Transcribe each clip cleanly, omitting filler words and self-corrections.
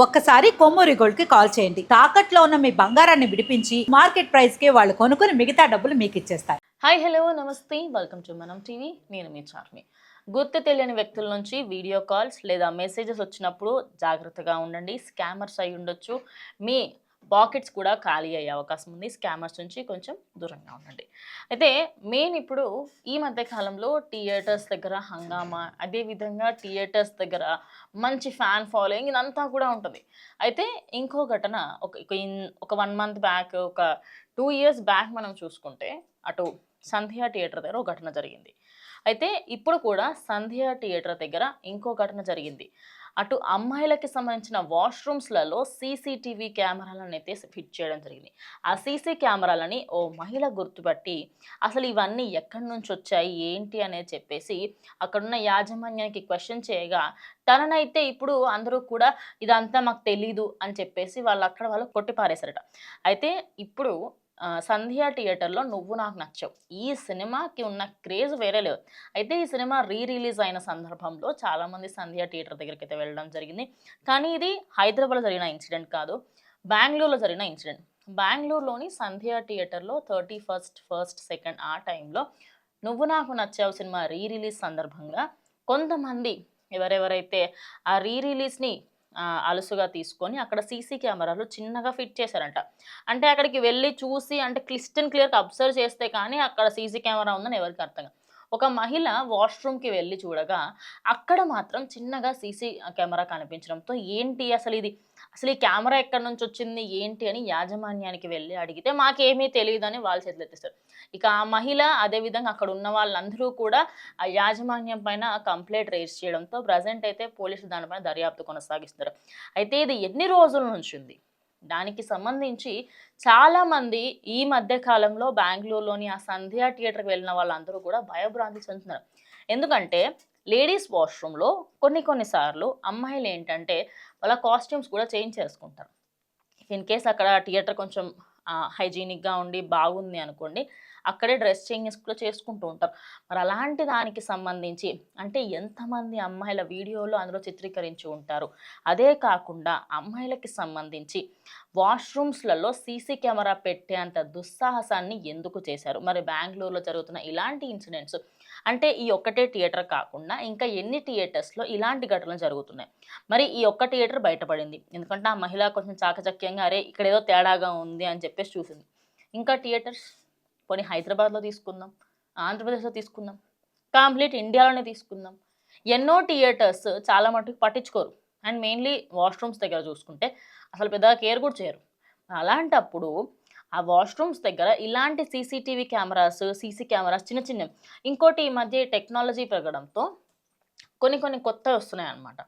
ఒక్కసారి కొమ్మూరి గోల్డ్ కి కాల్ చేయండి. తాకట్లో ఉన్న మీ బంగారాన్ని విడిపించి మార్కెట్ ప్రైస్ కి వాళ్ళు కొనుక్కుని మిగతా డబ్బులు మీకు ఇచ్చేస్తారు. హాయ్ హలో నమస్తే, వెల్కమ్ టు మనం టీవీ. నేను మీ చార్మి. గుర్తు తెలియని వ్యక్తుల నుంచి వీడియో కాల్స్ లేదా మెసేజెస్ వచ్చినప్పుడు జాగ్రత్తగా ఉండండి. స్కామర్స్ అయి ఉండొచ్చు. మీ పాకెట్స్ కూడా ఖాళీ అయ్యే అవకాశం ఉంది. స్కామర్స్ నుంచి కొంచెం దూరంగా ఉండండి. అయితే మెయిన్ ఇప్పుడు ఈ మధ్య కాలంలో థియేటర్స్ దగ్గర హంగామా, అదేవిధంగా థియేటర్స్ దగ్గర మంచి ఫ్యాన్ ఫాలోయింగ్ ఇదంతా కూడా ఉంటుంది. అయితే ఇంకో ఘటన ఒక 1 మంత్ బ్యాక్, ఒక 2 ఇయర్స్ బ్యాక్ మనం చూసుకుంటే అటు సంధ్య థియేటర్ దగ్గర ఒక ఘటన జరిగింది. అయితే ఇప్పుడు కూడా సంధ్య థియేటర్ దగ్గర ఇంకో ఘటన జరిగింది. అటు అమ్మాయిలకి సంబంధించిన వాష్రూమ్స్లలో సీసీటీవీ కెమెరాలను అయితే ఫిట్ చేయడం జరిగింది. ఆ సీసీ కెమెరాలని ఓ మహిళ గుర్తుపట్టి అసలు ఇవన్నీ ఎక్కడి నుంచి వచ్చాయి ఏంటి అనేది చెప్పేసి అక్కడున్న యాజమాన్యానికి క్వశ్చన్ చేయగా, తననైతే ఇప్పుడు అందరూ కూడా ఇదంతా మాకు తెలీదు అని చెప్పేసి వాళ్ళు కొట్టిపారేశారట. అయితే ఇప్పుడు సంధ్య థియేటర్లో నువ్వు నాకు నచ్చావు ఈ సినిమాకి ఉన్న క్రేజ్ వేరే లేదు. అయితే ఈ సినిమా రిలీజ్ అయిన సందర్భంలో చాలామంది సంధ్య థియేటర్ దగ్గరికి అయితే వెళ్ళడం జరిగింది. కానీ ఇది హైదరాబాద్లో జరిగిన ఇన్సిడెంట్ కాదు, బెంగళూరులో జరిగిన ఇన్సిడెంట్. బెంగళూరులోని సంధ్య థియేటర్లో 31st, 1st, 2nd ఆ టైంలో నువ్వు నాకు నచ్చావు సినిమా రిలీజ్ సందర్భంగా కొంతమంది ఎవరెవరైతే ఆ రిలీజ్ని అలుసుగా తీసుకొని అక్కడ సీసీ కెమెరాలు చిన్నగా ఫిట్ చేశారంట. అంటే అక్కడికి వెళ్ళి చూసి అంటే క్లియర్గా అబ్జర్వ్ చేస్తే కానీ అక్కడ సీసీ కెమెరా ఉందని ఎవరికి అర్థం కాదు. ఒక మహిళ వాష్రూమ్కి వెళ్ళి చూడగా అక్కడ మాత్రం చిన్నగా సీసీ కెమెరా కనిపించడంతో ఏంటి అసలు ఈ కెమెరా ఎక్కడి నుంచి వచ్చింది ఏంటి అని యాజమాన్యానికి వెళ్ళి అడిగితే మాకేమీ తెలియదు అని వాళ్ళు చేతులు ఎత్తేస్తారు. ఇక ఆ మహిళ అదేవిధంగా అక్కడ ఉన్న వాళ్ళందరూ కూడా ఆ యాజమాన్యం పైన కంప్లైంట్ రేజ్ చేయడంతో ప్రజెంట్ అయితే పోలీసులు దానిపైన దర్యాప్తు కొనసాగిస్తున్నారు. అయితే ఇది ఎన్ని రోజుల నుంచి ఉంది దానికి సంబంధించి చాలామంది ఈ మధ్య కాలంలో బెంగళూరులోని ఆ సంధ్య థియేటర్కి వెళ్ళిన వాళ్ళందరూ కూడా భయభ్రాంతి చెందుతున్నారు. ఎందుకంటే లేడీస్ వాష్రూమ్లో కొన్నిసార్లు అమ్మాయిలు ఏంటంటే వాళ్ళ కాస్ట్యూమ్స్ కూడా చేంజ్ చేసుకుంటారు. ఇన్ కేస్ అక్కడ థియేటర్ కొంచెం హైజీనిక్గా ఉండి బాగుంది అనుకోండి, అక్కడే డ్రెస్ చేంజెస్ కూడా చేసుకుంటూ ఉంటారు. మరి అలాంటి దానికి సంబంధించి అంటే ఎంతమంది అమ్మాయిల వీడియోలు అందులో చిత్రీకరించి ఉంటారు. అదే కాకుండా అమ్మాయిలకి సంబంధించి వాష్రూమ్స్లలో సీసీ కెమెరా పెట్టేంత దుస్సాహసాన్ని ఎందుకు చేశారు? మరి బెంగళూరులో జరుగుతున్న ఇలాంటి ఇన్సిడెంట్స్ అంటే ఈ ఒక్కటే థియేటర్ కాకుండా ఇంకా ఎన్ని థియేటర్స్లో ఇలాంటి ఘటనలు జరుగుతున్నాయి? మరి ఈ ఒక్క థియేటర్ బయటపడింది ఎందుకంటే ఆ మహిళ కొంచెం చాకచక్యంగా అరే ఇక్కడ ఏదో తేడాగా ఉంది అని చెప్పేసి చూసింది. ఇంకా థియేటర్స్ పోనీ హైదరాబాద్లో తీసుకుందాం, ఆంధ్రప్రదేశ్లో తీసుకుందాం, కంప్లీట్ ఇండియాలోనే తీసుకుందాం, ఎన్నో థియేటర్స్ చాలా మటుకు పట్టించుకోరు. అండ్ మెయిన్లీ వాష్రూమ్స్ దగ్గర చూసుకుంటే అసలు పెద్దగా కేర్ కూడా చేయరు. అలాంటప్పుడు ఆ వాష్రూమ్స్ దగ్గర ఇలాంటి సీసీ కెమెరాస్ చిన్న చిన్నవి. ఇంకోటి ఈ మధ్య టెక్నాలజీ పెరగడంతో కొన్ని కొత్తవి వస్తున్నాయి అన్నమాట.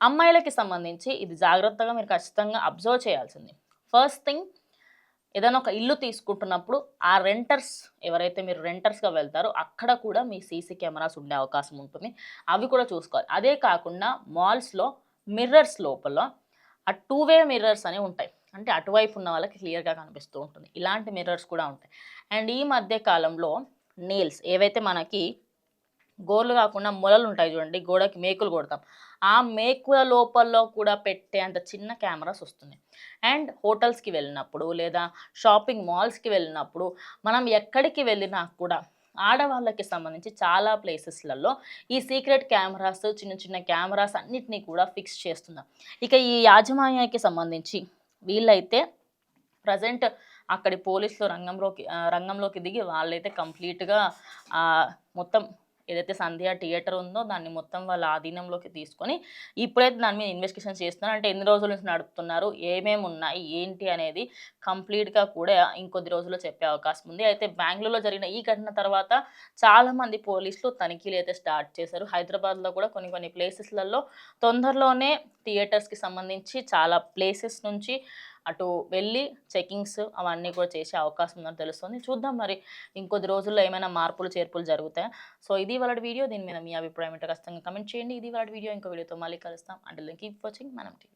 అమ్మాయిలకి సంబంధించి ఇది జాగ్రత్తగా మీరు ఖచ్చితంగా అబ్జర్వ్ చేయాల్సింది. ఫస్ట్ థింగ్, ఏదైనా ఒక ఇల్లు తీసుకుంటున్నప్పుడు ఆ రెంటర్స్ ఎవరైతే మీరు రెంటర్స్గా వెళ్తారో అక్కడ కూడా మీ సీసీ కెమెరాస్ ఉండే అవకాశం ఉంటుంది. అవి కూడా చూసుకోవాలి. అదే కాకుండా మాల్స్లో మిర్రర్స్ లోపల ఆ 2-వే మిర్రర్స్ అనేవి ఉంటాయి. అంటే అటువైపు ఉన్న వాళ్ళకి క్లియర్గా కనిపిస్తూ ఉంటుంది. ఇలాంటి మిర్రర్స్ కూడా ఉంటాయి. అండ్ ఈ మధ్య కాలంలో నెయిల్స్ ఏవైతే మనకి గోర్లు కాకుండా మొలలు ఉంటాయి చూడండి, గోడకి మేకులు కొడతాం, ఆ మేకుల లోపల్లో కూడా పెట్టే అంత చిన్న కెమెరాస్ వస్తున్నాయి. అండ్ హోటల్స్కి వెళ్ళినప్పుడు లేదా షాపింగ్ మాల్స్కి వెళ్ళినప్పుడు మనం ఎక్కడికి వెళ్ళినా కూడా ఆడవాళ్ళకి సంబంధించి చాలా ప్లేసెస్లలో ఈ సీక్రెట్ కెమెరాస్ చిన్న చిన్న కెమెరాస్ అన్నిటినీ కూడా ఫిక్స్ చేస్తున్నారు. ఇక ఈ యాజమాన్యానికి సంబంధించి వీళ్ళైతే ప్రజెంట్ అక్కడి పోలీసులు రంగంలోకి దిగి వాళ్ళైతే కంప్లీట్గా మొత్తం ఏదైతే సంధ్య థియేటర్ ఉందో దాన్ని మొత్తం వాళ్ళ ఆధీనంలోకి తీసుకొని ఇప్పుడైతే దాని మీద ఇన్వెస్టిగేషన్ చేస్తున్నారు. అంటే ఎన్ని రోజుల నుంచి నడుపుతున్నారు, ఏమేమి ఉన్నాయి ఏంటి అనేది కంప్లీట్గా కూడా ఇంకొద్ది రోజుల్లో చెప్పే అవకాశం ఉంది. అయితే బెంగళూరులో జరిగిన ఈ ఘటన తర్వాత చాలామంది పోలీసులు తనిఖీలు అయితే స్టార్ట్ చేశారు. హైదరాబాద్లో కూడా కొన్ని ప్లేసెస్లలో తొందరలోనే థియేటర్స్కి సంబంధించి చాలా ప్లేసెస్ నుంచి అటు వెళ్ళి చెకింగ్స్ అవన్నీ కూడా చేసే అవకాశం ఉందని తెలుస్తుంది. చూద్దాం మరి ఇంకొద్ది రోజుల్లో ఏమైనా మార్పులు చేర్పులు జరుగుతాయి. సో ఇది వాళ్ళ వీడియో. దీని మీద మీ అభిప్రాయం ఏంటో ఖచ్చితంగా కమెంట్ చేయండి. ఇది వాళ్ళ వీడియో. ఇంకో వీడియోతో మళ్ళీ కలుస్తాం. అంటిల్ దెన్ కీప్ వాచింగ్ మనం టీవీ.